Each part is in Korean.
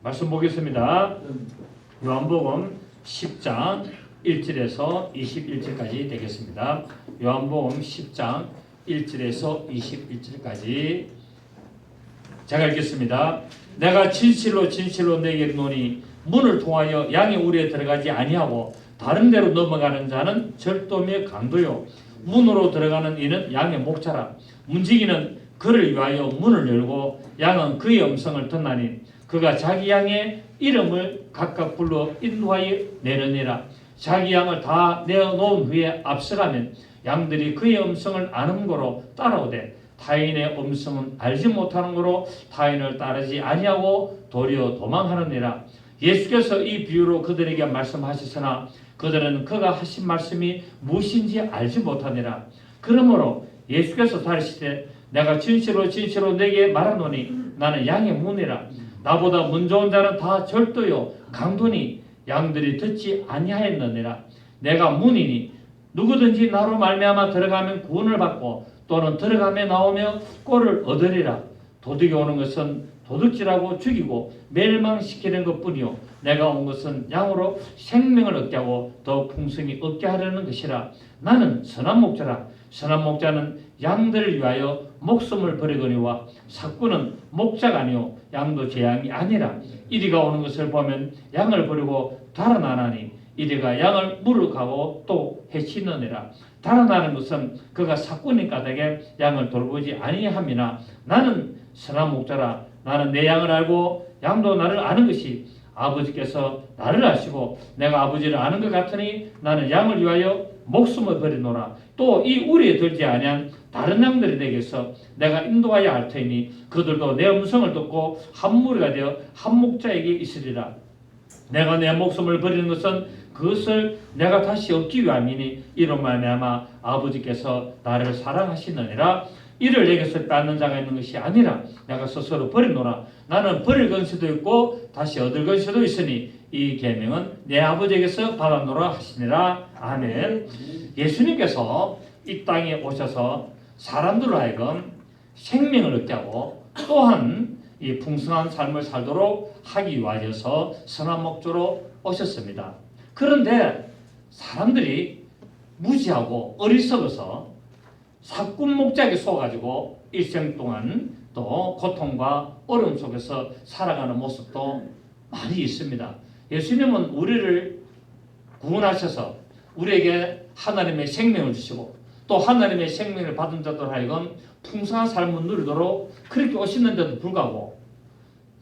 말씀 보겠습니다. 요한복음 10장 1절에서 21절까지 되겠습니다. 요한복음 10장 1절에서 21절까지 제가 읽겠습니다. 내가 진실로 진실로 내게 이르노니 문을 통하여 양의 우리에 들어가지 아니하고 다른 데로 넘어가는 자는 절도며 강도요 문으로 들어가는 이는 양의 목자라. 문지기는 그를 위하여 문을 열고 양은 그의 음성을 듣나니 그가 자기 양의 이름을 각각 불러 인도하여 내느니라. 자기 양을 다 내어놓은 후에 앞서가면 양들이 그의 음성을 아는 거로 따라오되 타인의 음성은 알지 못하는 거로 타인을 따르지 아니하고 도리어 도망하느니라. 예수께서 이 비유로 그들에게 말씀하셨으나 그들은 그가 하신 말씀이 무엇인지 알지 못하니라. 그러므로 예수께서 다르시되 내가 진실로 진실로 내게 말하노니 나는 양의 문이라. 나보다 문 좋은 자는 다 절도요 강도니 양들이 듣지 아니하였느니라. 내가 문이니 누구든지 나로 말미암아 들어가면 구원을 받고 또는 들어가며 나오며 꼴을 얻으리라. 도둑이 오는 것은 도둑질하고 죽이고 멸망시키는 것뿐이요 내가 온 것은 양으로 생명을 얻게 하고 더 풍성히 얻게 하려는 것이라. 나는 선한 목자라. 선한 목자는 양들을 위하여 목숨을 버리거니와 삭구는 목자가 아니요 양도 제 양이 아니라. 이리가 오는 것을 보면 양을 버리고 달아나나니 이리가 양을 물어가고 또 해치느니라. 달아나는 것은 그가 삭구니 까닭에 양을 돌보지 아니함이나 나는 선한 목자라. 나는 내 양을 알고 양도 나를 아는 것이 아버지께서 나를 아시고 내가 아버지를 아는 것 같으니 나는 양을 위하여 목숨을 버리노라. 또 이 우리에 들지 아니한 다른 양들이 내게서 내가 인도하여 할 터이니 그들도 내 음성을 듣고 한 무리가 되어 한 목자에게 있으리라. 내가 내 목숨을 버리는 것은 그것을 내가 다시 얻기 위함이니 이로 말미암아 아버지께서 나를 사랑하시느니라. 이를 내게서 뺏는 자가 있는 것이 아니라 내가 스스로 버리노라. 나는 버릴 건수도 있고 다시 얻을 건수도 있으니 이 계명은 내 아버지에게서 받았노라 하시니라. 아멘. 예수님께서 이 땅에 오셔서 사람들로 하여금 생명을 얻게 하고 또한 이 풍성한 삶을 살도록 하기 위하여서 선한 목조로 오셨습니다. 그런데 사람들이 무지하고 어리석어서 사꾼 목자에게 속아가지고 일생 동안 또 고통과 어려움 속에서 살아가는 모습도 많이 있습니다. 예수님은 우리를 구원하셔서 우리에게 하나님의 생명을 주시고 또 하나님의 생명을 받은 자들 하여금 풍성한 삶을 누리도록 그렇게 오셨는데도 불구하고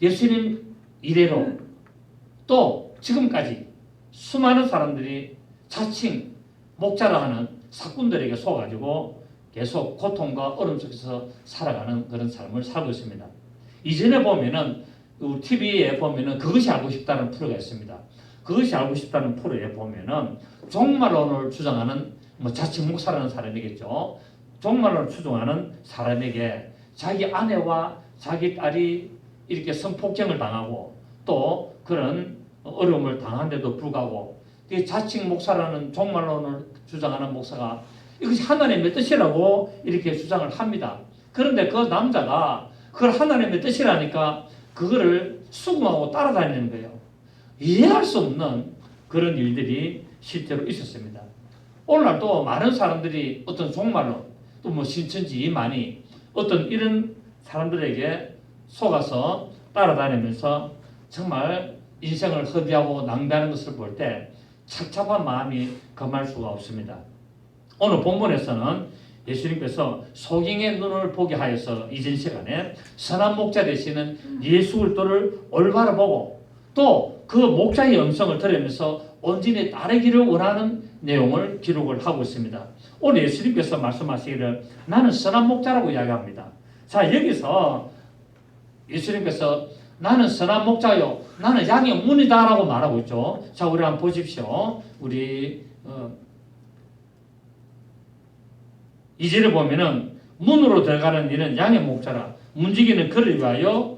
예수님 이래로 또 지금까지 수많은 사람들이 자칭 목자라 하는 사꾼들에게 속아가지고 계속 고통과 어려움 속에서 살아가는 그런 삶을 살고 있습니다. 이전에 보면은 TV에 보면은 그것이 알고 싶다는 프로가 있습니다. 그것이 알고 싶다는 프로에 보면은 종말론을 주장하는 자칭 목사라는 사람이겠죠. 종말론을 주장하는 사람에게 자기 아내와 자기 딸이 이렇게 성폭행을 당하고 또 그런 어려움을 당한데도 불구하고 자칭 목사라는 종말론을 주장하는 목사가 이것이 하나님의 뜻이라고 이렇게 주장을 합니다. 그런데 그 남자가 그걸 하나님의 뜻이라니까 그거를 수긍하고 따라다니는 거예요. 이해할 수 없는 그런 일들이 실제로 있었습니다. 오늘날 또 많은 사람들이 어떤 종말론 또 뭐 신천지 이만희 어떤 이런 사람들에게 속아서 따라다니면서 정말 인생을 허비하고 낭비하는 것을 볼 때 착잡한 마음이 금할 수가 없습니다. 오늘 본문에서는 예수님께서 소경의 눈을 보게 하여서 이전 시간에 선한 목자 되시는 예수 그리스도를 올바로 보고 또 그 목자의 음성을 들으면서 온전히 따르기를 원하는 내용을 기록을 하고 있습니다. 오늘 예수님께서 말씀하시기를 나는 선한 목자라고 이야기합니다. 자, 여기서 예수님께서 나는 선한 목자요 나는 양의 문이다 라고 말하고 있죠. 자, 우리 한번 보십시오. 우리 2절에 보면은 문으로 들어가는 이는 양의 목자라. 문지기는 그를 위하여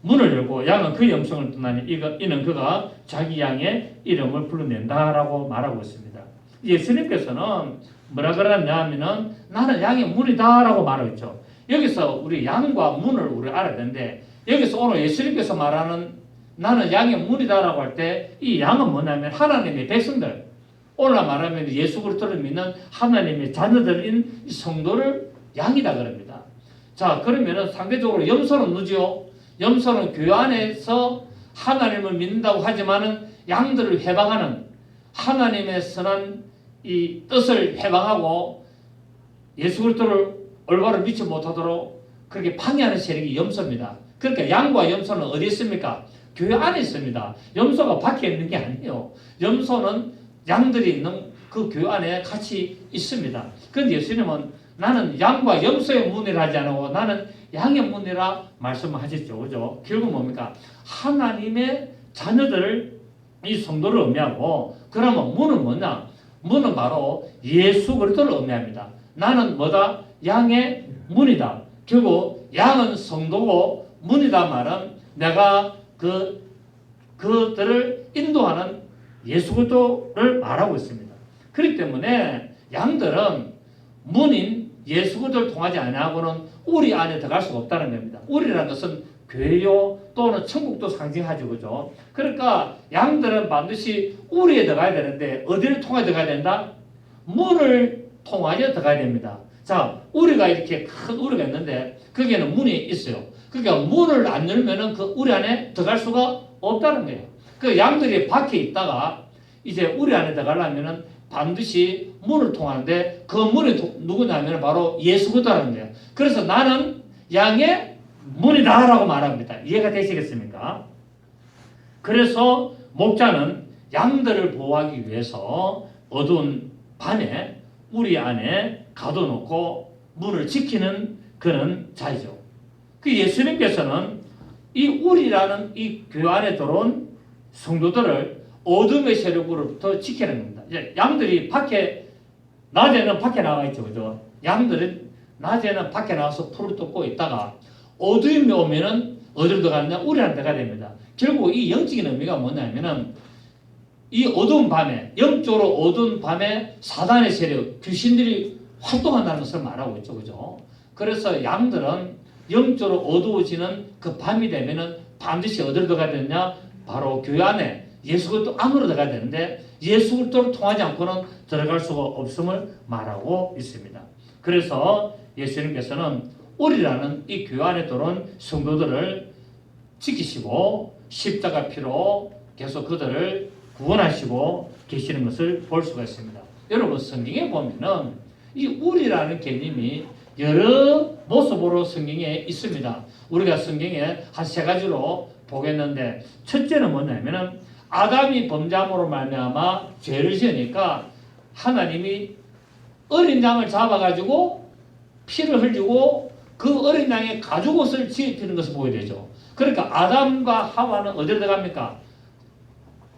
문을 열고 양은 그의 음성을 듣나니 이는 그가 자기 양의 이름을 불러낸다라고 말하고 있습니다. 예수님께서는 뭐라 그러냐 하면은 나는 양의 문이다라고 말하고 있죠. 여기서 우리 양과 문을 우리 알아야 되는데 여기서 오늘 예수님께서 말하는 나는 양의 문이다라고 할 때 이 양은 뭐냐면 하나님의 백성들, 오늘 말하면 예수 그리스도를 믿는 하나님의 자녀들인 이 성도를 양이다 그럽니다. 자, 그러면은 상대적으로 염소는 누지요? 염소는 교회 안에서 하나님을 믿는다고 하지만은 양들을 해방하는, 하나님의 선한 이 뜻을 해방하고 예수 그리스도를 올바로 믿지 못하도록 그렇게 방해하는 세력이 염소입니다. 그러니까 양과 염소는 어디 있습니까? 교회 안에 있습니다. 염소가 밖에 있는 게 아니에요. 염소는 양들이 있는 그 교회 안에 같이 있습니다. 그런데 예수님은 나는 양과 염소의 문이라 하지 않고 나는 양의 문이라 말씀을 하셨죠. 그죠? 결국 뭡니까? 하나님의 자녀들을 이 성도를 의미하고, 그러면 문은 뭐냐? 문은 바로 예수 그리스도를 의미합니다. 나는 뭐다? 양의 문이다. 결국 양은 성도고 문이다 말은 내가 그들을 인도하는 예수 그리스도를 말하고 있습니다. 그렇기 때문에 양들은 문인 예수 그리스도를 통하지 않고는 우리 안에 들어갈 수가 없다는 겁니다. 우리라는 것은 교회요 또는 천국도 상징하죠. 그죠? 그러니까 양들은 반드시 우리에 들어가야 되는데 어디를 통해 들어가야 된다? 문을 통하여 들어가야 됩니다. 자, 우리가 이렇게 큰 우리가 있는데 거기에는 문이 있어요. 그러니까 문을 안 열면은 그 우리 안에 들어갈 수가 없다는 거예요. 그 양들이 밖에 있다가 이제 우리 안에 들어가려면은 반드시 문을 통하는데 그 문이 누구냐면 바로 예수 그리스도라는 거예요. 그래서 나는 양의 문이다라고 말합니다. 이해가 되시겠습니까? 그래서 목자는 양들을 보호하기 위해서 어두운 밤에 우리 안에 가둬놓고 문을 지키는 그런 자이죠. 그 예수님께서는 이 우리라는 이 교회 안에 들어온 성도들을 어둠의 세력으로부터 지키는 겁니다. 양들이 낮에는 밖에 나와 있죠. 그죠? 양들은 낮에는 밖에 나와서 풀을 뜯고 있다가 어둠이 오면은 어디로 들어가느냐? 우리 안에 들어가야 됩니다. 결국 이 영적인 의미가 뭐냐면은 이 어두운 밤에, 영적으로 어두운 밤에 사단의 세력, 귀신들이 활동한다는 것을 말하고 있죠. 그죠? 그래서 양들은 영적으로 어두워지는 그 밤이 되면은 반드시 어디로 들어가야 되느냐? 바로 교회 안에 예수 그리스도 안으로 들어가야 되는데 예수 그리스도를 통하지 않고는 들어갈 수가 없음을 말하고 있습니다. 그래서 예수님께서는 우리라는 이 교회 안에 들어온 성도들을 지키시고 십자가 피로 계속 그들을 구원하시고 계시는 것을 볼 수가 있습니다. 여러분, 성경에 보면은 이 우리라는 개념이 여러 모습으로 성경에 있습니다. 우리가 성경에 한 세 가지로 보겠는데, 첫째는 뭐냐면은 아담이 범죄함으로 말미암아 죄를 지으니까 하나님이 어린 양을 잡아가지고 피를 흘리고 그 어린 양의 가죽옷을 지피는 것을 보게 되죠. 그러니까 아담과 하와는 어디로 들어갑니까?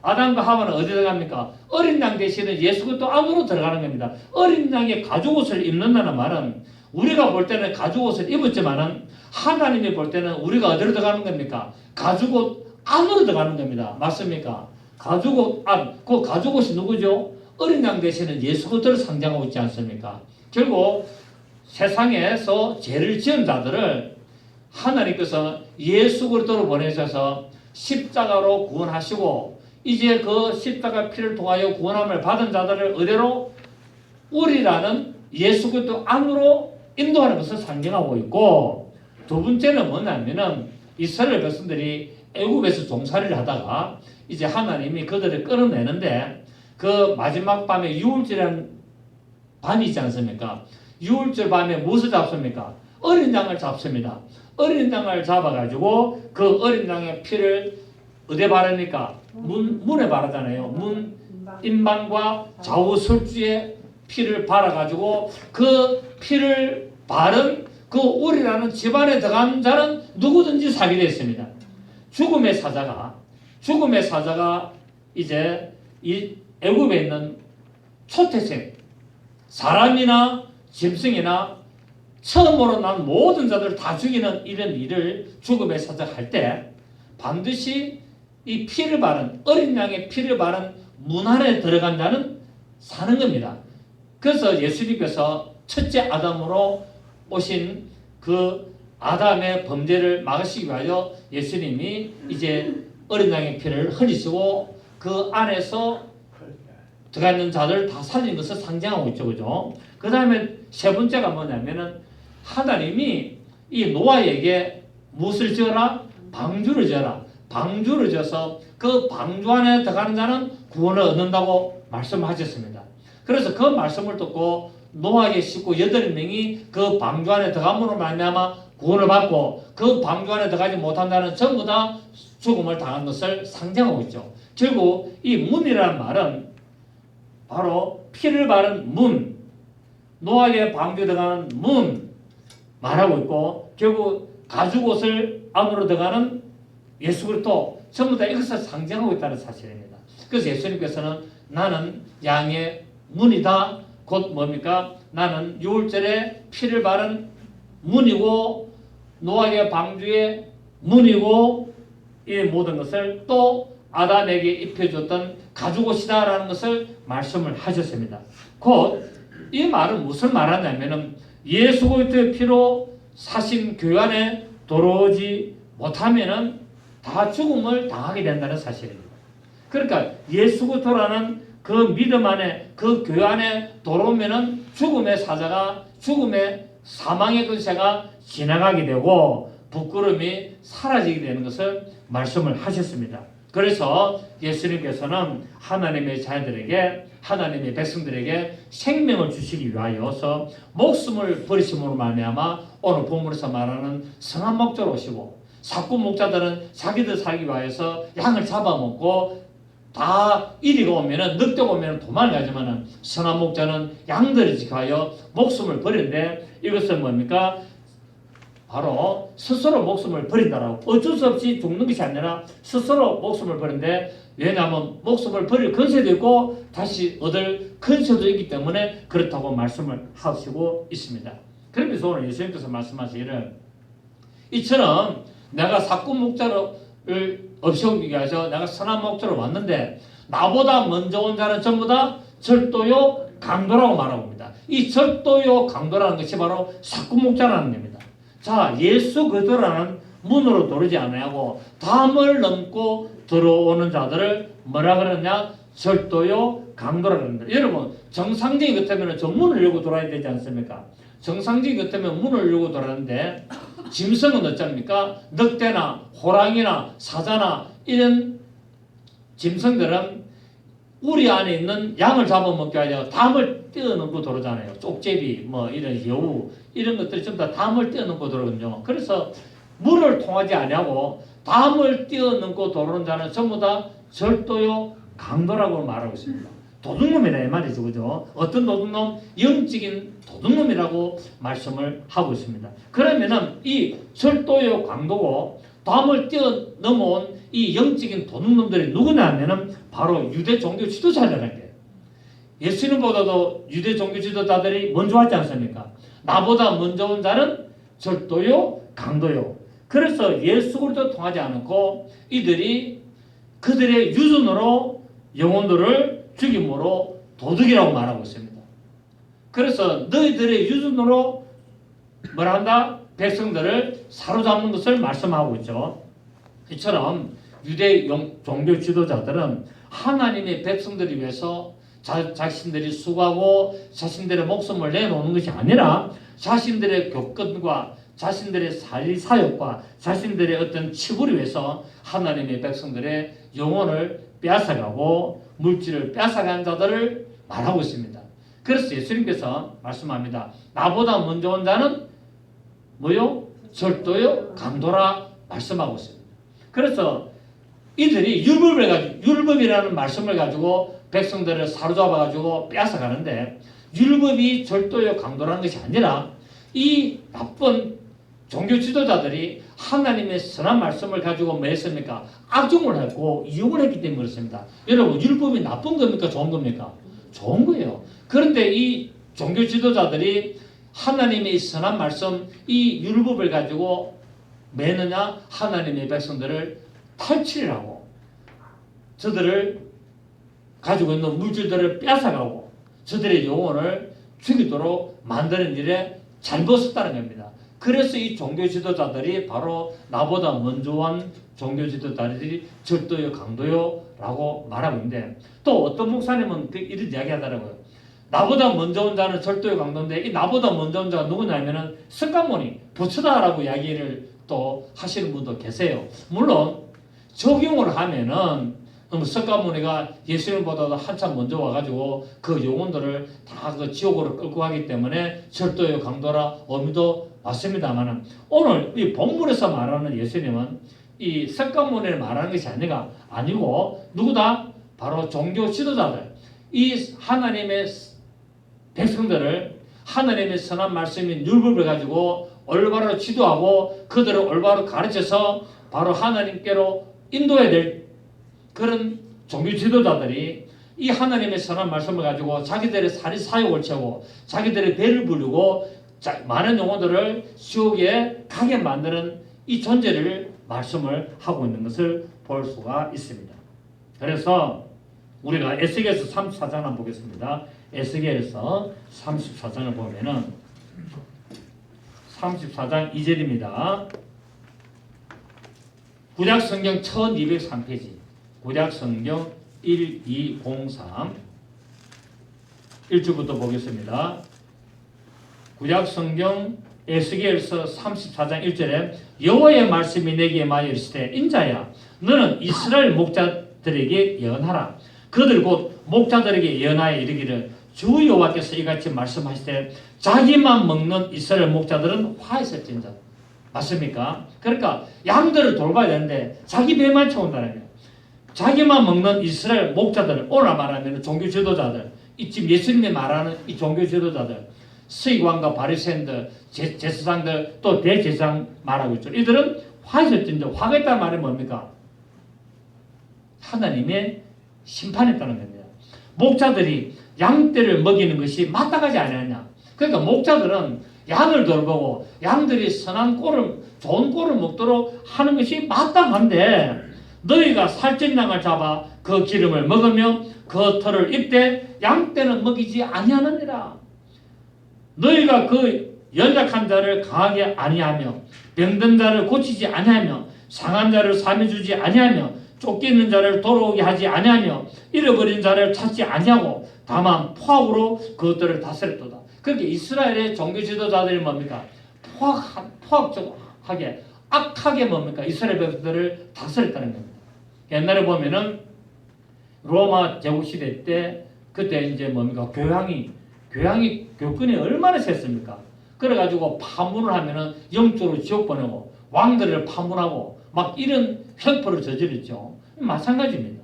아담과 하와는 어디로 들어갑니까? 어린 양 대신에 예수 그리스도 안으로 들어가는 겁니다. 어린 양의 가죽옷을 입는다는 말은 우리가 볼 때는 가죽옷을 입었지만은 하나님이 볼 때는 우리가 어디로 들어가는 겁니까? 가죽옷 안으로 들어가는 겁니다. 맞습니까? 가죽옷 안, 그 가죽옷이 누구죠? 어린 양 대신에 예수 그리스도를 상징하고 있지 않습니까? 결국 세상에서 죄를 지은 자들을 하나님께서 예수 그리스도로 보내셔서 십자가로 구원하시고 이제 그 십자가 피를 통하여 구원함을 받은 자들을 어디로? 우리라는 예수 그리스도 안으로 인도하는 것을 상징하고 있고, 두 번째는 뭐냐면은 이스라엘 백성들이 애굽에서 종살이를 하다가 이제 하나님이 그들을 끌어내는데 그 마지막 밤에 유월절이라는 밤이 있지 않습니까? 유월절 밤에 무엇을 잡습니까? 어린 양을 잡습니다. 어린 양을 잡아가지고 그 어린 양의 피를 어디에 바릅니까? 문에 바르잖아요. 문 인방과 좌우 설주에 피를 발아가지고 그 피를 바른 그 우리라는 집안에 들어간 자는 누구든지 살게 됐습니다. 죽음의 사자가 이제 이 애굽에 있는 초태생 사람이나 짐승이나 처음으로 난 모든 자들을 다 죽이는 이런 일을 죽음의 사자가 할 때 반드시 이 피를 바른 어린 양의 피를 바른 문 안에 들어간 자는 사는 겁니다. 그래서 예수님께서 첫째 아담으로 오신 그 아담의 범죄를 막으시기 위하여 예수님이 이제 어린 양의 피를 흘리시고 그 안에서 들어가 있는 자들 다 살린 것을 상징하고 있죠. 그죠? 그 다음에 세 번째가 뭐냐면은 하나님이 이 노아에게 무엇을 지어라? 방주를 지어라. 방주를 지어서 그 방주 안에 들어가는 자는 구원을 얻는다고 말씀하셨습니다. 그래서 그 말씀을 듣고 노아의 식구 8명이 그 방주 안에 들어감으로 말미암아 구원을 받고 그 방주 안에 들어가지 못한 자는 전부 다 죽음을 당한 것을 상징하고 있죠. 결국 이 문이라는 말은 바로 피를 바른 문, 노아의 방주에 들어가는 문 말하고 있고 결국 가죽옷을 안으로 들어가는 예수 그리스도 전부 다 이것을 상징하고 있다는 사실입니다. 그래서 예수님께서는 나는 양의 문이다. 곧 뭡니까? 나는 유월절에 피를 바른 문이고 노아의 방주의 문이고 이 모든 것을 또 아담에게 입혀줬던 가죽옷이다라는 것을 말씀을 하셨습니다. 곧 이 말은 무슨 말하냐면은 예수 그리스도의 피로 사신 교회 안에 들어오지 못하면은 다 죽음을 당하게 된다는 사실입니다. 그러니까 예수 그리스도라는 그 믿음 안에 그 교회 안에 들어오면은 죽음의 사자가 죽음의 사망의 근세가 지나가게 되고 부끄러움이 사라지게 되는 것을 말씀을 하셨습니다. 그래서 예수님께서는 하나님의 자녀들에게 하나님의 백성들에게 생명을 주시기 위하여서 목숨을 버리심으로 말미암아 오늘 본문에서 말하는 성한 목자로 오시고 사꾼 목자들은 자기들 살기 위하여서 양을 잡아먹고 다 이리가 오면은 늑대가 오면은 도망을 가지만은 선한 목자는 양들을 지켜하여 목숨을 버리는데 이것은 뭡니까? 바로 스스로 목숨을 버린다라고 어쩔 수 없이 죽는 것이 아니라 스스로 목숨을 버린데 왜냐하면 목숨을 버릴 근세도 있고 다시 얻을 근세도 있기 때문에 그렇다고 말씀을 하시고 있습니다. 그러면서 오늘 예수님께서 말씀하시기를 이처럼 내가 사꾼 목자를 없애기 위해서 내가 선한 목자로 왔는데 나보다 먼저 온 자는 전부 다 절도요 강도라고 말하고 있습니다. 이 절도요 강도라는 것이 바로 사꾼 목자라는 겁니다. 자, 예수 그리스도라는 문으로 들어오지 아니하고 담을 넘고 들어오는 자들을 뭐라 그러냐? 절도요 강도라 그럽니다. 여러분 정상적인 같으면 저 문을 열고 들어와야 되지 않습니까? 정상적인 같으면 문을 열고 들어왔는데 짐승은 어쩝니까? 늑대나 호랑이나 사자나 이런 짐승들은 우리 안에 있는 양을 잡아먹기 위하여 담을 뛰어넘고 들어오잖아요. 쪽제비, 뭐 이런 여우 이런 것들이 전부 다 담을 뛰어넘고 들어오거든요. 그래서 물을 통하지 아니하고 담을 뛰어넘고 들어오는 자는 전부 다 절도요 강도라고 말하고 있습니다. 도둑놈이라 이 말이죠, 그죠? 어떤 도둑놈? 영적인 도둑놈이라고 말씀을 하고 있습니다. 그러면은 이 절도요 강도고 담을 뛰어넘어온 이 영적인 도둑놈들이 누구냐면은 바로 유대 종교 지도자라는 게 예수님보다도 유대 종교 지도자들이 먼저 왔지 않습니까? 나보다 먼저 온 자는 절도요 강도요. 그래서 예수 그리스도 통하지 않고 이들이 그들의 유전으로 영혼들을 죽임으로 도둑이라고 말하고 있습니다. 그래서 너희들의 유전으로 뭐라 한다? 백성들을 사로잡는 것을 말씀하고 있죠. 이처럼 유대 종교 지도자들은 하나님의 백성들을 위해서 자신들이 수고하고 자신들의 목숨을 내놓는 것이 아니라 자신들의 교권과 자신들의 사역과 자신들의 어떤 치부를 위해서 하나님의 백성들의 영혼을 빼앗아가고 물질을 빼앗아간 자들을 말하고 있습니다. 그래서 예수님께서 말씀합니다. 나보다 먼저 온 자는 뭐요? 절도요? 강도라 말씀하고 있습니다. 그래서 이들이 율법이라는 말씀을 가지고 백성들을 사로잡아가지고 빼앗아가는데 율법이 절도요 강도라는 것이 아니라 이 나쁜 종교 지도자들이 하나님의 선한 말씀을 가지고 뭐 했습니까? 악용을 했고 이용을 했기 때문에 그렇습니다. 여러분 율법이 나쁜 겁니까? 좋은 겁니까? 좋은 거예요. 그런데 이 종교 지도자들이 하나님의 선한 말씀 이 율법을 가지고 매느냐 하나님의 백성들을 탈취하고 저들을 가지고 있는 물질들을 뺏어가고 저들의 영혼을 죽이도록 만드는 일에 잘못했다는 겁니다. 그래서 이 종교 지도자들이 바로 나보다 먼저 온 종교 지도자들이 절도요 강도요 라고 말하고 있는데, 또 어떤 목사님은 이런 이야기 하더라고요. 나보다 먼저 온 자는 절도요 강도인데 이 나보다 먼저 온 자가 누구냐면은 석가모니 부처다라고 이야기를 또 하시는 분도 계세요. 물론 적용을 하면은 석가모니가 예수님보다도 한참 먼저 와가지고 그 영혼들을 다 그 지옥으로 끌고 가기 때문에 절도요 강도라 의미도 맞습니다만은, 오늘 이 본문에서 말하는 예수님은 이 석가모니를 말하는 것이 아니고 누구다? 바로 종교 지도자들, 이 하나님의 백성들을 하나님의 선한 말씀인 율법을 가지고 올바로 지도하고 그들을 올바로 가르쳐서 바로 하나님께로 인도해야 될 그런 종교 지도자들이 이 하나님의 선한 말씀을 가지고 자기들의 사욕을 채우고 자기들의 배를 부르고 많은 영혼들을 지옥에 가게 만드는 이 존재를 말씀을 하고 있는 것을 볼 수가 있습니다. 그래서 우리가 에스겔서 34장 한번 보겠습니다. 에스겔서 34장을 보면은 34장 2절입니다. 구약성경 1203페이지, 구약성경 1203 1주부터 보겠습니다. 구약성경 에스겔서 34장 1절에 여호와의 말씀이 내게 임하여 이르시되 인자야 너는 이스라엘 목자들에게 예언하라. 그들 곧 목자들에게 예언하여 이르기를 주 여호와께서 이같이 말씀하시되 자기만 먹는 이스라엘 목자들은 화있을진다. 맞습니까? 그러니까 양들을 돌봐야 되는데 자기 배만 채운다는 거예요. 자기만 먹는 이스라엘 목자들, 오늘 말하면 종교 지도자들, 지금 예수님이 말하는 이 종교 지도자들, 서기관과 바리새인들, 제사장들, 또 대제사장 말하고 있죠. 이들은 화있을진다. 화가 있다는 말이 뭡니까? 하나님의 심판했다는 겁니다. 목자들이 양떼를 먹이는 것이 마땅하지 않느냐. 그러니까 목자들은 양을 돌보고 양들이 선한 꼴을, 좋은 꼴을 먹도록 하는 것이 마땅한데, 너희가 살찐 양을 잡아 그 기름을 먹으며 그 털을 입되 양떼는 먹이지 아니하느니라. 너희가 그 연약한 자를 강하게 아니하며 병든 자를 고치지 아니하며 상한 자를 삼해주지 아니하며 쫓기는 자를 돌아오게 하지 아니하며 잃어버린 자를 찾지 아니하고 다만 포악으로 그것들을 다스렸도다. 그렇게 이스라엘의 종교 지도자들이 뭡니까? 포악하게 악하게 뭡니까? 이스라엘 백성들을 다스렸다는 겁니다. 옛날에 보면은 로마 제국 시대 때 그때 이제 뭡니까? 교권이 얼마나 셌습니까? 그래가지고 파문을 하면은 영적으로 지옥 보내고 왕들을 파문하고 막 이런 횡포를 저질렀죠. 마찬가지입니다.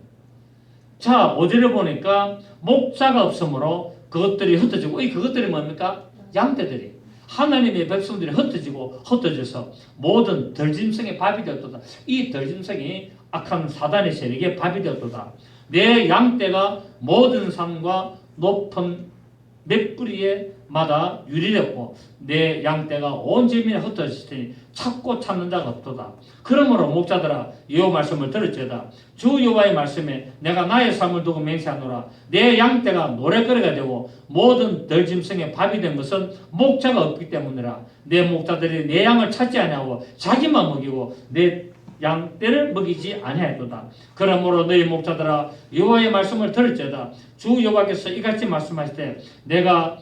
자, 5절에 보니까 목자가 없으므로 그것들이 흩어지고, 그것들이 뭡니까? 양떼들이. 하나님의 백성들이 흩어져서 모든 덜짐승의 밥이 되었도다. 이 덜짐승이 악한 사단의 세력의 밥이 되었도다. 내 양떼가 모든 산과 높은 맷뿌리에 마다 유리되었고 내 양떼가 온 재민에 흩어졌을 테니 찾고 찾는 자가 없도다. 그러므로 목자들아 여호와 말씀을 들을지어다. 주 여호와의 말씀에 내가 나의 삶을 두고 맹세하노라. 내 양떼가 노랫거리가 되고 모든 덜짐승의 밥이 된 것은 목자가 없기 때문이라. 내 목자들이 내 양을 찾지 아니하고 자기만 먹이고 내 양떼를 먹이지 아니하였도다. 그러므로 너희 목자들아 여호와의 말씀을 들을지어다. 주 여호와께서 이같이 말씀하시되 내가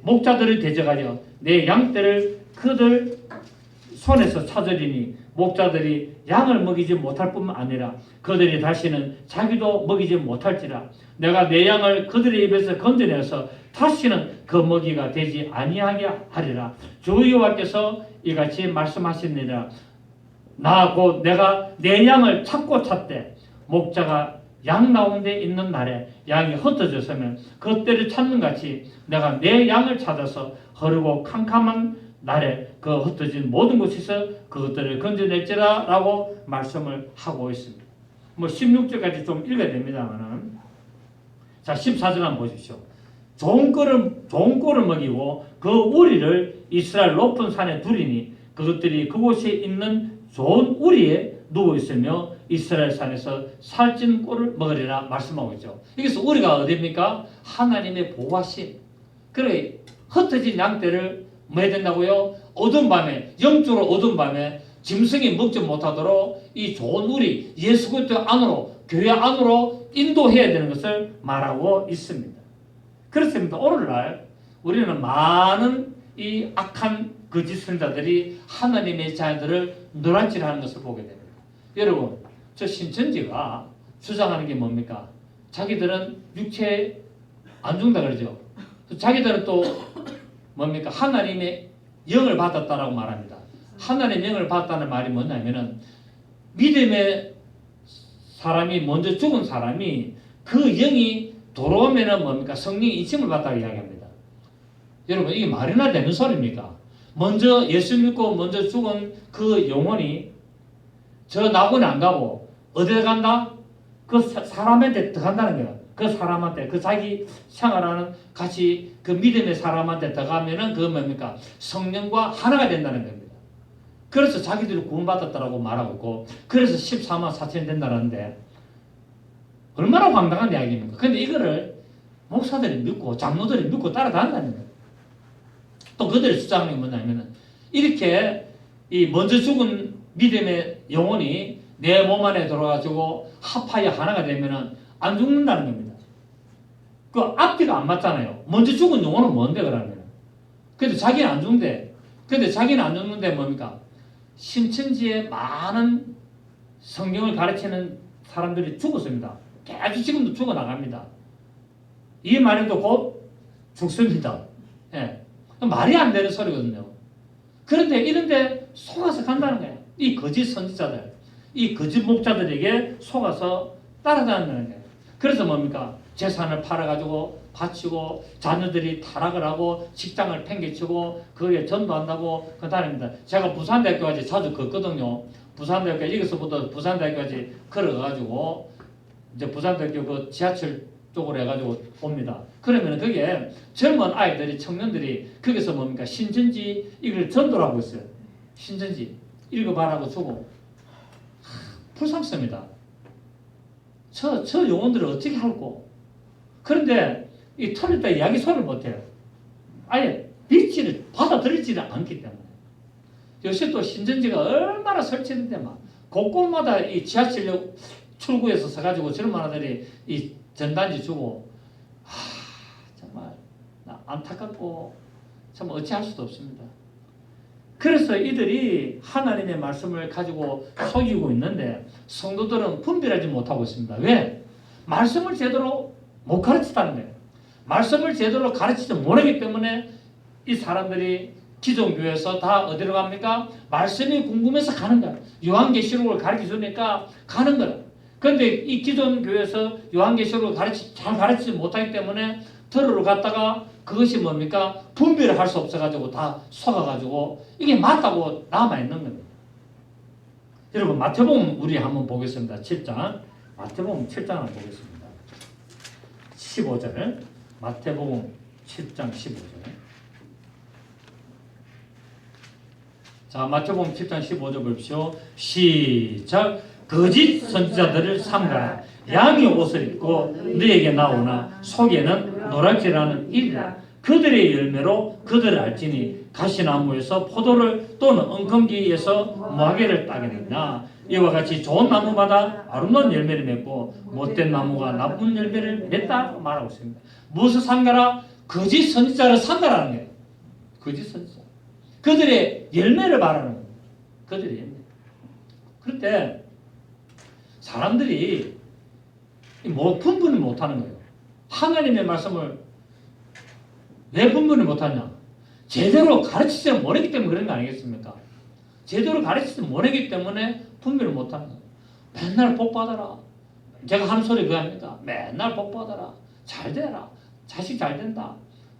목자들을 대적하여 내 양떼를 그들 손에서 찾으리니 목자들이 양을 먹이지 못할 뿐만 아니라 그들이 다시는 자기도 먹이지 못할지라. 내가 내 양을 그들의 입에서 건져내서 다시는 그 먹이가 되지 아니하게 하리라. 주 여호와께서 이같이 말씀하시니라. 나 곧 내가 내 양을 찾고 찾되 목자가 양 나온 데 있는 날에 양이 흩어졌으면 그때를 찾는 같이 내가 내 양을 찾아서 흐르고 캄캄한 날에 그 흩어진 모든 곳에서 그것들을 건져낼지라 라고 말씀을 하고 있습니다. 16절까지 좀 읽어야 됩니다만은, 자 14절 한번 보십시오. 좋은 꼴을 먹이고 그 우리를 이스라엘 높은 산에 두리니 그것들이 그곳에 있는 좋은 우리에 누워있으며 이스라엘 산에서 살찐 꼴을 먹으리라 말씀하고 있죠. 여기서 우리가 어디입니까? 하나님의 보호하심. 그래 흩어진 양떼를 뭐 해야 된다고요? 어두운 밤에, 영적으로 어두운 밤에 짐승이 먹지 못하도록 이 좋은 우리 예수 그리스도 안으로, 교회 안으로 인도해야 되는 것을 말하고 있습니다. 그렇습니다. 오늘날 우리는 많은 이 악한 거짓 선자들이 하나님의 자녀들을 노란질하는 것을 보게 됩니다. 여러분, 저 신천지가 주장하는 게 뭡니까? 자기들은 육체에 안 죽는다 그러죠. 자기들은 또 뭡니까? 하나님의 영을 받았다라고 말합니다. 하나님의 영을 받았다는 말이 뭐냐면은 믿음의 사람이 먼저 죽은 사람이 그 영이 돌아오면은 뭡니까? 성령의 인침을 받다고 이야기합니다. 여러분, 이게 말이나 되는 소리입니까? 먼저 예수 믿고 먼저 죽은 그 영혼이 저 낙원에 안 가고 어디에 간다? 그 사람한테 들어간다는 거예요. 그 사람한테, 그 자기 생활하는 같이 그 믿음의 사람한테 들어가면은 그 뭡니까? 성령과 하나가 된다는 겁니다. 그래서 자기들이 구원받았다라고 말하고 있고, 그래서 14만 4천이 된다는데 얼마나 황당한 이야기입니까? 근데 이거를 목사들이 믿고 장로들이 믿고 따라다닌다는 거예요. 또 그들의 주장이 뭐냐면은 이렇게 이 먼저 죽은 믿음의 영혼이 내 몸 안에 들어가지고 합하여 하나가 되면은 안 죽는다는 겁니다. 그 앞뒤가 안 맞잖아요. 먼저 죽은 영혼은 뭔데 그러면? 근데 자기는 안 죽는데, 근데 자기는 안 죽는데 뭡니까? 신천지에 많은 성경을 가르치는 사람들이 죽었습니다. 계속 지금도 죽어나갑니다. 이 말에도 곧 죽습니다. 예. 말이 안 되는 소리거든요. 그런데 이런데 속아서 간다는 거예요. 이 거짓 선지자들, 이 거짓 목자들에게 속아서 따라다니는 거예요. 그래서 뭡니까? 재산을 팔아가지고 바치고 자녀들이 타락을 하고 직장을 팽개치고 거기에 전도한다고 그 다닙니다. 제가 부산대학교까지 자주 걷거든요. 부산대학교 여기서부터 부산대학교까지 걸어가지고 이제 부산대학교 그 지하철 쪽으로 해가지고 옵니다. 그러면 그게 젊은 아이들이 청년들이 거기서 뭡니까? 신천지 이걸 전도를 하고 있어요. 신천지 읽어봐라고 주고 불쌍습니다. 저 영혼들을 어떻게 할고? 그런데 이 틀렸다 이야기 소리를 못해요. 아예 믿지를 받아들이지를 않기 때문에. 요새 또 신천지가 얼마나 설치했는데 막 곳곳마다 이 지하철역 출구에서 서가지고 젊은 아들이 이 전단지 주고 정말 안타깝고 참 어찌할 수도 없습니다. 그래서 이들이 하나님의 말씀을 가지고 속이고 있는데 성도들은 분별하지 못하고 있습니다. 왜? 말씀을 제대로 못 가르치다는 거예요. 말씀을 제대로 가르치지 못하기 때문에 이 사람들이 기존 교회에서 다 어디로 갑니까? 말씀이 궁금해서 가는 거예요. 요한계시록을 가르쳐 주니까 가는 거예요. 그런데 이 기존 교회에서 요한계시록을 잘 가르치지 못하기 때문에 들으러 갔다가 그것이 뭡니까? 분별을 할 수 없어가지고 다 속아가지고 이게 맞다고 남아있는 겁니다. 여러분 마태복음 우리 한번 보겠습니다. 7장 마태복음 7장 한번 보겠습니다. 15절 마태복음 7장 15절 자 마태복음 7장 15절 보십시오. 시작 거짓 선지자들을 삼가라. 양의 옷을 입고 너에게 나오나 속에는 노랗지라는 이라. 그들의 열매로 그들을 알지니 가시나무에서 포도를 또는 엉겅기에서 무화과를 따겠느냐. 이와 같이 좋은 나무마다 아름다운 열매를 맺고 못된 나무가 나쁜 열매를 맺다 말하고 있습니다. 무엇을 삼가라? 거짓 선지자를 삼가라는 거예요. 거짓 선지자. 그들의 열매를 말하는 거예요. 그들의 열매. 그런데 사람들이 분분을 못하는 거예요. 하나님의 말씀을 왜 분분을 못하냐? 제대로 가르치지 못하기 때문에 그런 거 아니겠습니까? 제대로 가르치지 못하기 때문에 분별을 못하는 거예요. 맨날 복 받아라. 제가 하는 소리 그거 아닙니까? 맨날 복 받아라. 잘 되라. 자식 잘 된다.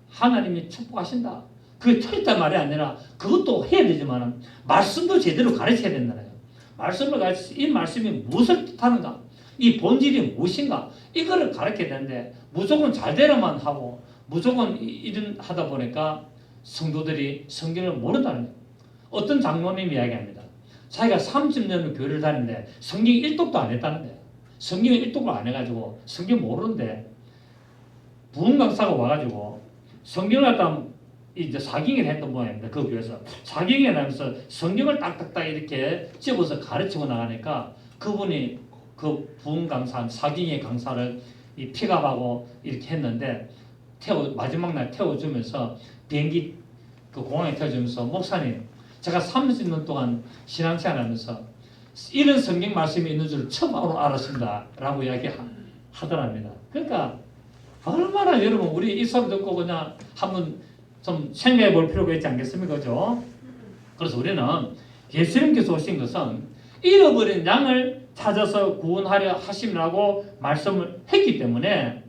하나님이 축복하신다. 그게 틀렸단 말이 아니라 그것도 해야 되지만 말씀도 제대로 가르쳐야 된다는 거예요. 말씀을 가르치 이 말씀이 무엇을 뜻하는가? 이 본질이 무엇인가? 이거를 가르쳐야 되는데 무조건 잘 되라만 하고 무조건 이런 하다 보니까 성도들이 성경을 모른다는 거예요. 어떤 장로님이 이야기합니다. 자기가 30년을 교회를 다니는데 성경 1독도 안 했다는 거예요. 성경을 1독을 안 해가지고 성경 모르는데 부흥 강사가 와가지고 성경을 갖다 이제 사경을 했던 모양입니다. 그 교회에서 사경에 나면서 성경을 딱딱딱 이렇게 집어서 가르치고 나가니까 그분이 그 부흥 강사, 사경의 강사를 이 픽업하고 이렇게 했는데 마지막 날 태워주면서 비행기 그 공항에 태워주면서 목사님, 제가 30년 동안 신앙생활 하면서 이런 성경 말씀이 있는 줄 처음으로 알았습니다. 라고 이야기하더랍니다. 그러니까 얼마나 여러분 우리 이 소리 듣고 그냥 한번 좀 생각해 볼 필요가 있지 않겠습니까? 그죠? 그래서 우리는 예수님께서 오신 것은 잃어버린 양을 찾아서 구원하려 하심이라고 말씀을 했기 때문에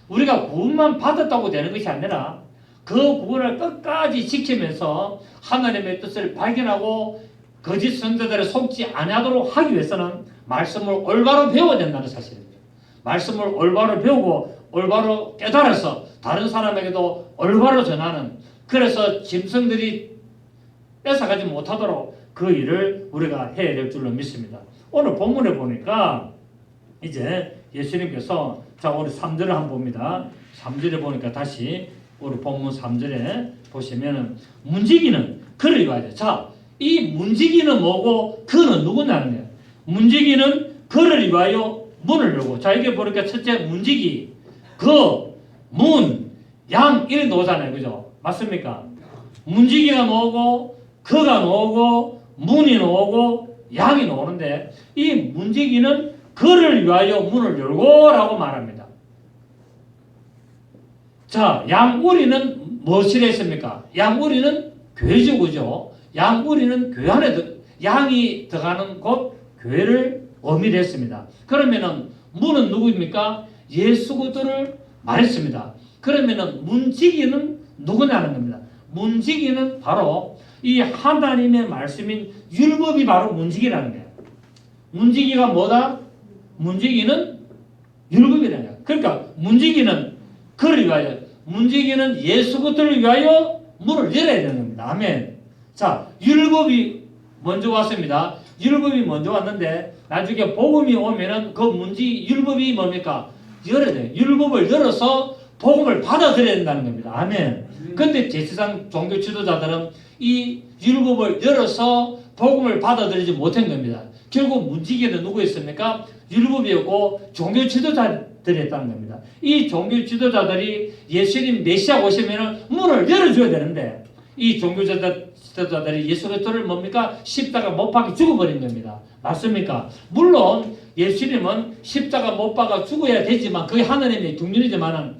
우리가 구원만 받았다고 되는 것이 아니라 그 구원을 끝까지 지키면서 하나님의 뜻을 발견하고 거짓 선자들을 속지 아니하도록 하기 위해서는 말씀을 올바로 배워야 된다는 사실입니다. 말씀을 올바로 배우고 올바로 깨달아서 다른 사람에게도 올바로 전하는, 그래서 짐승들이 뺏어가지 못하도록 그 일을 우리가 해야 될 줄로 믿습니다. 오늘 본문에 보니까 이제 예수님께서, 자 우리 3절을 한번 봅니다. 3절에 보니까 다시 우리 본문 3절에 보시면은 문지기는 그를 위하여. 자, 이 문지기는 뭐고 그는 누구냐는 거예요. 문지기는 그를 위하여 문을 열고. 자, 이게 보니까 첫째 문지기, 그, 문, 양 이렇게 나오잖아요. 그죠? 맞습니까? 문지기가 나오고 그가 나오고 문이 나오고 양이 나오는데 이 문지기는 그를 위하여 문을 열고 라고 말합니다. 자, 양우리는 무엇이라 했습니까? 양우리는 교회죠. 그죠? 양우리는 교회 안에 양이 들어가는 곳 교회를 의미를 했습니다. 그러면은 문은 누구입니까? 예수 그리스도를 말했습니다. 그러면은 문지기는 누구냐는 겁니다. 문지기는 바로 이 하나님의 말씀인 율법이 바로 문지기라는 거예요. 문지기가 뭐다? 문지기는 율법이라는 거예요. 그러니까 문지기는 그를 위하여, 문지기는 예수 그리스도를 위하여 문을 열어야 되는 겁니다. 아멘. 자, 율법이 먼저 왔습니다. 율법이 먼저 왔는데 나중에 복음이 오면은 그 율법이 뭡니까? 열어야 돼요. 율법을 열어서 복음을 받아들여야 된다는 겁니다. 아멘. 근데 제사상 종교 지도자들은 이 율법을 열어서 복음을 받아들이지 못한 겁니다. 결국 문지기는 누구였습니까? 율법이었고 종교 지도자들이었다는 겁니다. 이 종교 지도자들이 예수님 메시아 오시면 문을 열어줘야 되는데 이 종교 지도자들이 예수 그리스도를 뭡니까? 십자가 못 박아 죽어버린 겁니다. 맞습니까? 물론 예수님은 십자가 못 박아 죽어야 되지만 그게 하나님의 경륜이지만은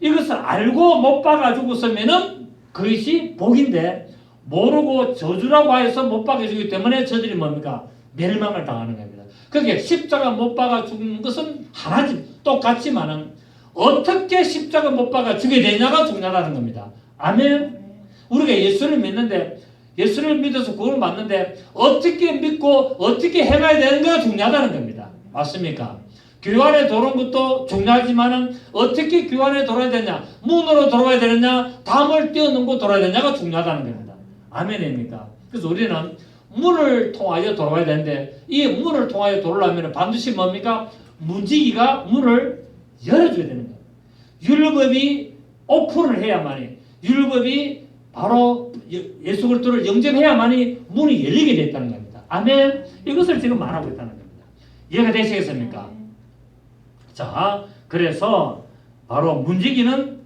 이것을 알고 못 박아 죽었으면은 그것이 복인데 모르고 저주라고 하여서 못 박아 죽기 때문에 저들이 뭡니까? 멸망을 당하는 겁니다. 그게 십자가 못 박아 죽는 것은 하나지 똑같지만은 어떻게 십자가 못 박아 죽게 되냐가 중요하다는 겁니다. 아멘. 우리가 예수를 믿는데 예수를 믿어서 구원을 받는데 어떻게 믿고 어떻게 행해야 되는가 중요하다는 겁니다. 맞습니까? 교회 안에 들어온 것도 중요하지만은 어떻게 교회 안에 들어와야 되냐, 문으로 들어와야 되느냐, 담을 뛰어넘고 들어와야 되냐가 중요하다는 겁니다. 아멘입니까? 그래서 우리는 문을 통하여 들어와야 되는데 이 문을 통하여 들어오려면 반드시 뭡니까? 문지기가 문을 열어줘야 되는 거예요. 율법이 오픈을 해야만이, 율법이 바로 예수 그리스도를 영접해야만이 문이 열리게 됐다는 겁니다. 아멘. 이것을 지금 말하고 있다는 겁니다. 이해가 되시겠습니까? 자, 그래서 바로 문지기는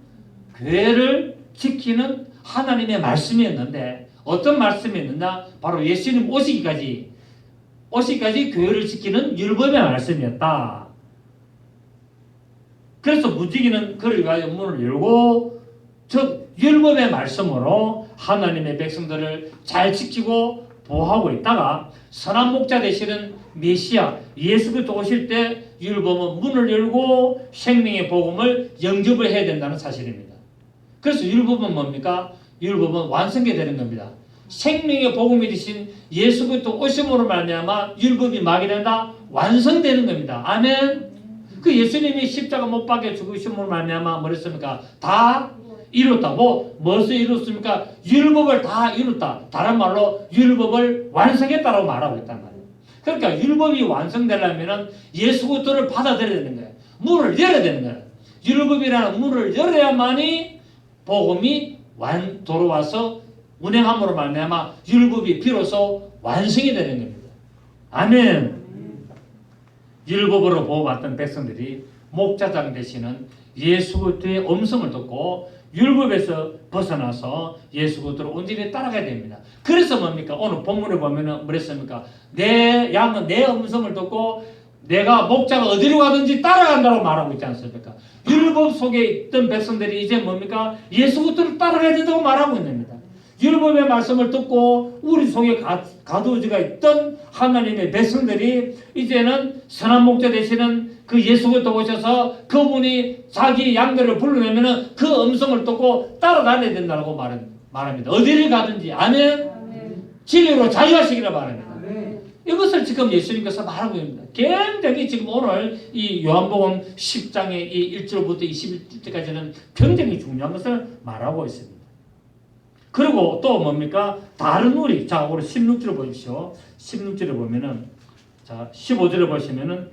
교회를 지키는 하나님의 말씀이었는데 어떤 말씀이었느냐? 바로 예수님 오시기까지 교회를 지키는 율법의 말씀이었다. 그래서 문지기는 그를 위하여 문을 열고 즉 율법의 말씀으로 하나님의 백성들을 잘 지키고 보호하고 있다가 선한 목자 되시는 메시아 예수 그리스도 오실 때 율법은 문을 열고 생명의 복음을 영접을 해야 된다는 사실입니다. 그래서 율법은 뭡니까? 율법은 완성이 되는 겁니다. 생명의 복음이 되신 예수 그리스도 오심으로 말미암아 율법이 막이 된다, 완성되는 겁니다. 아멘. 그 예수님이 십자가 못 박혀 죽으심으로 말미암아 뭐랬습니까? 다 이뤘다고. 무엇을 이뤘습니까? 율법을 다 이뤘다. 다른 말로 율법을 완성했다라고 말하고 있단 말이에요. 그러니까 율법이 완성되려면 예수 그리스도를 받아들여야 되는 거예요. 문을 열어야 되는 거예요. 율법이라는 문을 열어야만이 복음이 돌아와서 운행함으로 말미암아 율법이 비로소 완성이 되는 겁니다. 아멘. 율법으로 보호받던 백성들이 목자장 되시는 예수 그리스도의 음성을 듣고 율법에서 벗어나서 예수 그리스도를 온전히 따라가야 됩니다. 그래서 뭡니까? 오늘 본문에 보면은 뭐랬습니까? 내 양은 내 음성을 듣고 내가 목자가 어디로 가든지 따라간다고 말하고 있지 않습니까? 율법 속에 있던 백성들이 이제 뭡니까? 예수 그리스도를 따라가야 된다고 말하고 있는 겁니다. 율법의 말씀을 듣고 우리 속에 가두어지가 있던 하나님의 백성들이 이제는 선한 목자 되시는 그 예수 그리스도 오셔서 그분이 자기 양들을 불러내면은 그 음성을 듣고 따라다녀야 된다고 말합니다. 어디를 가든지 아멘. 진리로 자유하시기를 바랍니다. 이것을 지금 예수님께서 말하고 있습니다. 굉장히 지금 오늘 이 요한복음 10장의 이 1절부터 21절까지는 굉장히 중요한 것을 말하고 있습니다. 그리고 또 뭡니까? 다른 우리. 자, 우리 16절을 보십시오. 16절에 보면은, 자, 15절에 보시면은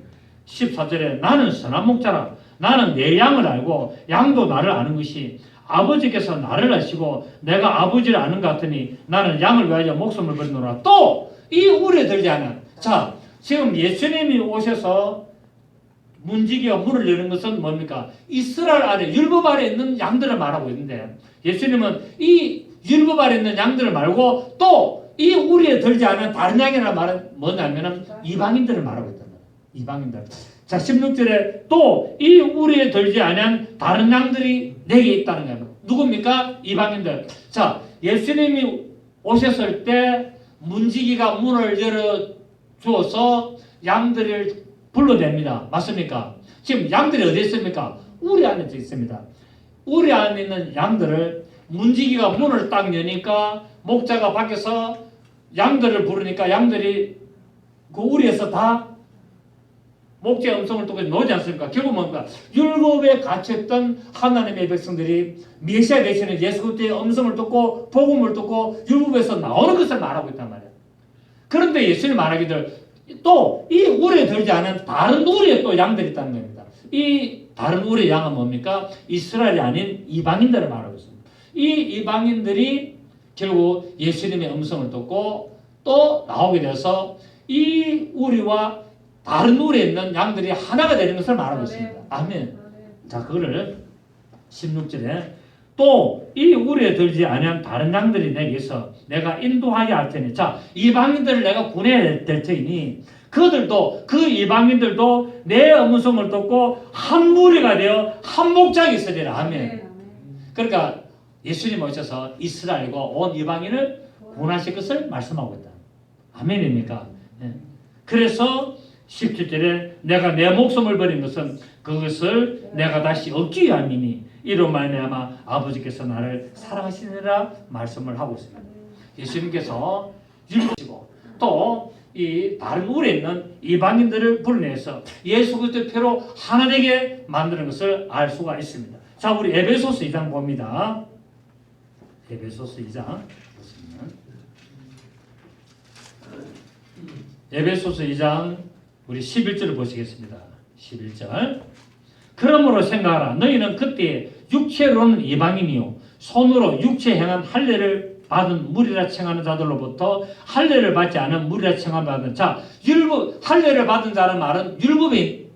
14절에 나는 선한 목자라. 나는 내 양을 알고 양도 나를 아는 것이 아버지께서 나를 아시고 내가 아버지를 아는 것 같으니 나는 양을 위하여 목숨을 버리노라. 또 이 우리에 들지 않은. 자, 지금 예수님이 오셔서 문지기와 문을 여는 것은 뭡니까? 이스라엘 아래, 율법 아래 있는 양들을 말하고 있는데 예수님은 이 율법 아래 있는 양들을 말고 또 이 우리에 들지 않은 다른 양이라는 말은 뭐냐면은 이방인들을 말하고 있단 말이에요. 이방인들. 자, 16절에 또 이 우리에 들지 않은 다른 양들이 내게 있다는 거예요. 누굽니까? 이방인들. 자, 예수님이 오셨을 때 문지기가 문을 열어 주어서 양들을 불러냅니다. 맞습니까? 지금 양들이 어디 있습니까? 우리 안에 있습니다. 우리 안에 있는 양들을 문지기가 문을 딱 여니까 목자가 밖에서 양들을 부르니까 양들이 그 우리에서 다 목자의 음성을 듣고 나오지 않습니까? 결국 뭡니까? 율법에 갇혔던 하나님의 백성들이 메시아 되시는 예수 그리스도의 음성을 듣고 복음을 듣고 율법에서 나오는 것을 말하고 있단 말이에요. 그런데 예수님 말하기를 또 이 우리에 들지 않은 다른 우리의 또 양들이 있다는 겁니다. 이 다른 우리의 양은 뭡니까? 이스라엘이 아닌 이방인들을 말하고 있습니다. 이 이방인들이 결국 예수님의 음성을 듣고 또 나오게 돼서 이 우리와 다른 우리에 있는 양들이 하나가 되는 것을 말하고 있습니다. 아멘. 자, 그거를 16절에 또 이 우리에 들지 아니한 다른 양들이 내게 있어 내가 인도하게 할 테니. 자, 이방인들을 내가 구해야 될 테니 그들도 그 이방인들도 내 음성을 듣고 한 무리가 되어 한 목장이 있으리라. 아멘. 그러니까 예수님 오셔서 이스라엘과 온 이방인을 구원하실 것을 말씀하고 있다. 아멘입니까? 네. 그래서 17절에 내가 내 목숨을 버린 것은 그것을 내가 다시 얻기 위함이니 이로 말미암아 아버지께서 나를 사랑하시느라 말씀을 하고 있습니다. 예수님께서 율법이고 또 이 다른 우리에 있는 이방인들을 불러내서 예수 그리스도의 피로 하나 되게 만드는 것을 알 수가 있습니다. 자, 우리 에베소서 2장 봅니다. 에베소서 2장 에베소서 2장 우리 11절을 보시겠습니다. 11절. 그러므로 생각하라. 너희는 그때 육체로는 이방인이요 손으로 육체 행한 할례를 받은 무리라称하는 자들로부터 할례를 받지 않은 무리라称받은 자, 율법 할례를 받은 자는 말은 율법에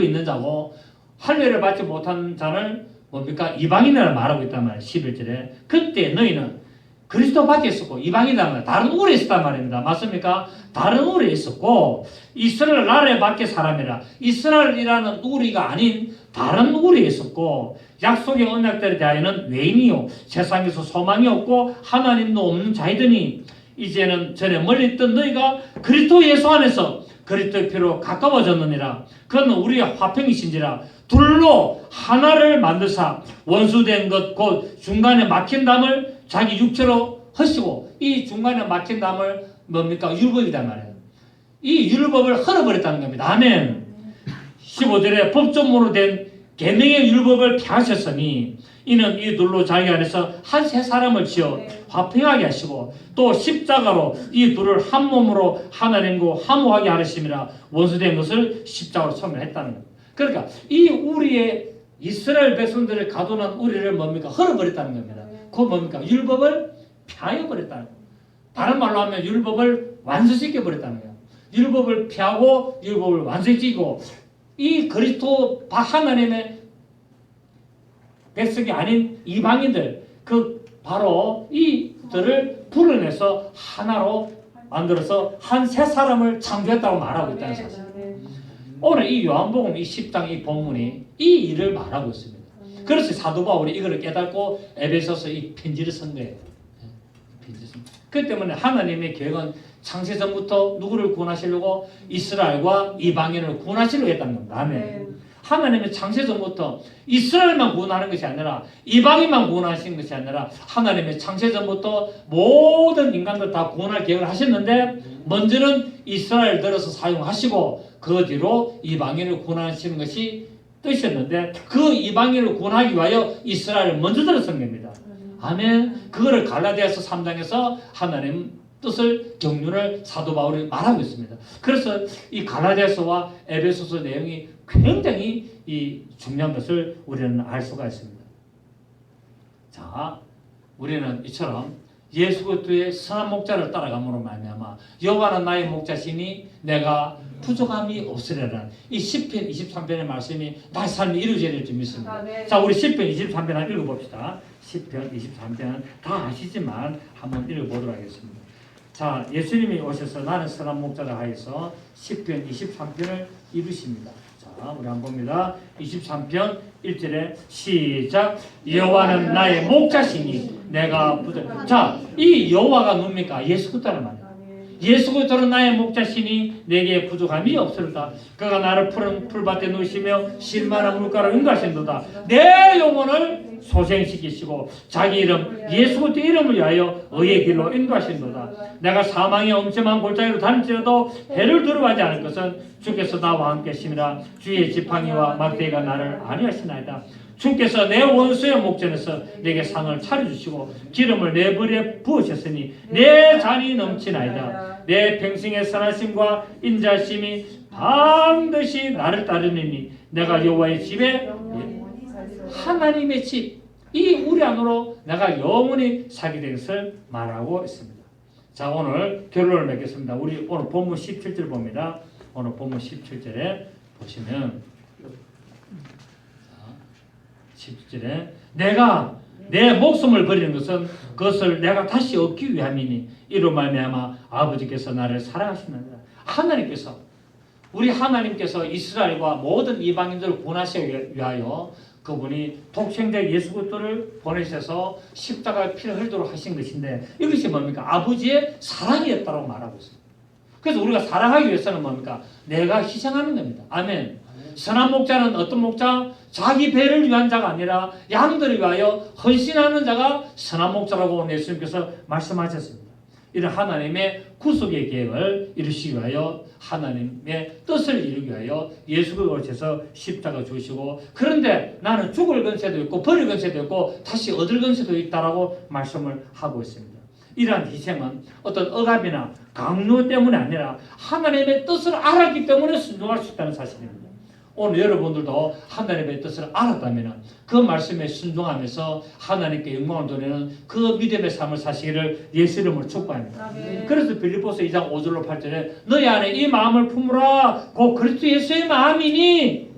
있는 자고 할례를 받지 못한 자는 뭡니까? 이방인이라고 말하고 있단 말이에요. 11절에. 그때 너희는 그리스도 밖에 있었고 이방이란 말 다른 우리에 있었단 말입니다. 맞습니까? 다른 우리에 있었고 이스라엘 나라의 밖에 사람이라 이스라엘이라는 우리가 아닌 다른 우리에 있었고 약속의 언약들에 대하여는 외인이요 세상에서 소망이 없고 하나님도 없는 자이더니 이제는 전에 멀리 있던 너희가 그리스도 예수 안에서 그리스도의 피로 가까워졌느니라. 그는 우리의 화평이신지라 둘로 하나를 만드사 원수된 것 곧 중간에 막힌 담을 자기 육체로 허시고 이 중간에 막힌 담을 뭡니까? 율법이란 말이에요. 이 율법을 헐어버렸다는 겁니다. 아멘. 15절에 법조문으로 된 계명의 율법을 폐하셨으니 이는 이 둘로 자기 안에서 한 세 사람을 지어 화평하게 하시고 또 십자가로 이 둘을 한 몸으로 하나님과 화목하게 하심이라 원수된 것을 십자가로 소멸했다는 겁니다. 그러니까 이 우리의 이스라엘 백성들을 가둔한 우리를 뭡니까? 헐어버렸다는 겁니다. 그 뭡니까? 율법을 폐하여 버렸다는 거예요. 다른 말로 하면 율법을 완수시켜 버렸다는 거예요. 율법을 폐하고 율법을 완수시키고 이 그리스도 하나님의 백성이 아닌 이방인들 그 바로 이들을 불러내서 하나로 만들어서 한 새 사람을 창조했다고 말하고 있다는 사실. 오늘 이 요한복음 이 10장 이 본문이 이 일을 말하고 있습니다. 그래서 사도 바울이 이거를 깨닫고 에베소서 이 편지를 쓴 거예요. 그 때문에 하나님의 계획은 창세전부터 누구를 구원하시려고 이스라엘과 이방인을 구원하시려고 했다는 겁니다. 아멘. 하나님의 창세전부터 이스라엘만 구원하는 것이 아니라 이방인만 구원하시는 것이 아니라 하나님의 창세전부터 모든 인간들 다 구원할 계획을 하셨는데 먼저는 이스라엘 들어서 사용하시고 그 뒤로 이방인을 구원하시는 것이 뜻이었는데 그 이방인을 구원하기 위하여 이스라엘을 먼저 들어선 겁니다. 아멘. 그거를 갈라디아서 3장에서 하나님 뜻을 경륜을 사도 바울이 말하고 있습니다. 그래서 이 갈라디아서와 에베소서 내용이 굉장히 이 중요한 것을 우리는 알 수가 있습니다. 자, 우리는 이처럼 예수 그리스도의 선한 목자를 따라감으로 말미암아 여호와는 나의 목자시니 내가 부족함이 없으리라. 이 10편 23편의 말씀이 나의 삶이 이루어져야 될 줄 믿습니다. 자, 우리 10편 23편 한번 읽어봅시다. 10편 23편 다 아시지만 한번 읽어보도록 하겠습니다. 자, 예수님이 오셔서 나는 선한 목자라 하여서 10편 23편을 이루십니다. 자, 우리 한번 봅니다. 23편 1절에 시작. 여호와는 나의 목자시니 내가 부족. 자, 이 여호와가 누굽니까? 예수 그리스도란 말이에요. 예수 그리스도는 나의 목자시니 내게 부족함이 없으리다. 그가 나를 푸른 풀밭에 누시며 실만한 물가로 인도하신도다. 내 영혼을 소생시키시고 자기 이름 예수 그리스도 이름을 위하여 의의 길로 인도하신도다. 내가 사망의 엄청한 골짜기로 다닐지라도 해를 두려워하지 않을 것은 주께서 나와 함께 하심이라. 주의 지팡이와 막대기가 나를 안위하시나이다. 주께서 내 원수의 목전에서 내게 상을 차려주시고 기름을 내 볼에 부으셨으니 내 잔이 넘치나이다. 내 평생의 선하심과 인자심이 반드시 나를 따르느니 내가 여호와의 집에 하나님의 집 이 우리 안으로 내가 영원히 살게 된 것을 말하고 있습니다. 자, 오늘 결론을 맺겠습니다. 우리 오늘 본문 17절 봅니다. 오늘 본문 17절에 보시면 17절에 내가 내 목숨을 버리는 것은 그것을 내가 다시 얻기 위함이니 이로 말미암아 아버지께서 나를 사랑하시느니라. 하나님께서 우리 하나님께서 이스라엘과 모든 이방인들을 구원하시기 위하여 그분이 독생자 예수 그리스도를 보내셔서 십자가의 피를 흘리도록 하신 것인데 이것이 뭡니까? 아버지의 사랑이었다고 말하고 있습니다. 그래서 우리가 사랑하기 위해서는 뭡니까? 내가 희생하는 겁니다. 아멘. 선한 목자는 어떤 목자? 자기 배를 위한 자가 아니라 양들을 위하여 헌신하는 자가 선한 목자라고 예수님께서 말씀하셨습니다. 이런 하나님의 구속의 계획을 이루시기 위하여 하나님의 뜻을 이루기 위하여 예수 그리스도를 오셔서 십자가 주시고 그런데 나는 죽을 건세도 있고 버릴 건세도 있고 다시 얻을 건세도 있다라고 말씀을 하고 있습니다. 이러한 희생은 어떤 억압이나 강요 때문이 아니라 하나님의 뜻을 알았기 때문에 순종할 수 있다는 사실입니다. 오늘 여러분들도 하나님의 뜻을 알았다면 그 말씀에 순종하면서 하나님께 영광을 돌리는 그 믿음의 삶을 사시기를 예수 이름으로 축복합니다. 그래서 빌립보서 2장 5절로 8절에 너희 안에 이 마음을 품으라 곧 그리스도 예수의 마음이니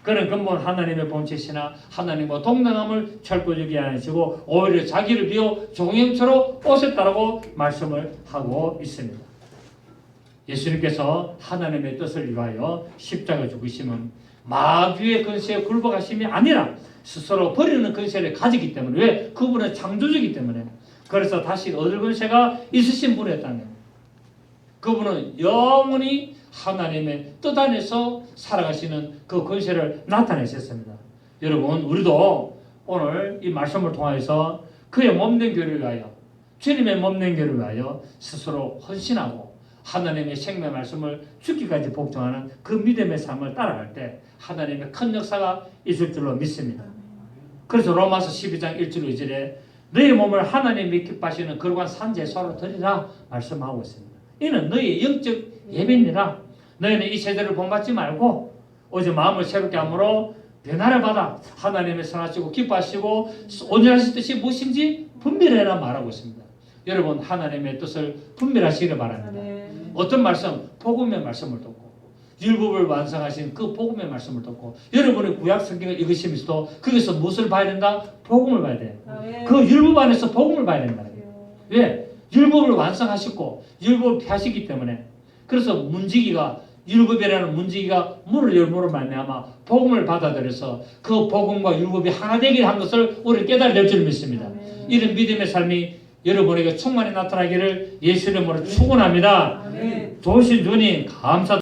그는 근본 하나님의 본체시나 하나님과 동등함을 철저히 하시고 오히려 자기를 비워 종형처로 오셨다라고 말씀을 하고 있습니다. 예수님께서 하나님의 뜻을 위하여 십자가 죽으심은 마귀의 권세에 굴복하심이 아니라 스스로 버리는 권세를 가지기 때문에 왜? 그분은 창조주이기 때문에 그래서 다시 얻을 권세가 있으신 분이었다면 그분은 영원히 하나님의 뜻 안에서 살아가시는 그 권세를 나타내셨습니다. 여러분 우리도 오늘 이 말씀을 통해서 그의 몸된 교회를 위하여 주님의 몸된 교회를 위하여 스스로 헌신하고 하나님의 생명의 말씀을 죽기까지 복종하는 그 믿음의 삶을 따라갈 때 하나님의 큰 역사가 있을 줄로 믿습니다. 그래서 로마서 12장 1절 2절에 너희 몸을 하나님이 기뻐하시는 거룩한 산제사로 드리라 말씀하고 있습니다. 이는 너희의 영적 예배니라. 너희는 이 세대를 본받지 말고 오직 마음을 새롭게 함으로 변화를 받아 하나님의 선하시고 기뻐하시고 온전하신 뜻이 무엇인지 분별해라 말하고 있습니다. 여러분 하나님의 뜻을 분별하시기를 바랍니다. 어떤 말씀? 복음의 말씀을 듣고 율법을 완성하신 그 복음의 말씀을 듣고 여러분의 구약 성경을 읽으시면서도 거기서 무엇을 봐야 된다? 복음을 봐야 돼요. 그 율법 안에서 복음을 봐야 된다. 왜? 율법을 완성하셨고 율법을 펴시기 때문에 그래서 문지기가 율법이라는 문지기가 문을 열므로 말미암아 복음을 받아들여서 그 복음과 율법이 하나 되게 한 것을 우리는 깨달아야 될 줄 믿습니다. 이런 믿음의 삶이 여러분에게 충만히 나타나기를 예수 이름으로 축원합니다. 좋으신 주님 감사.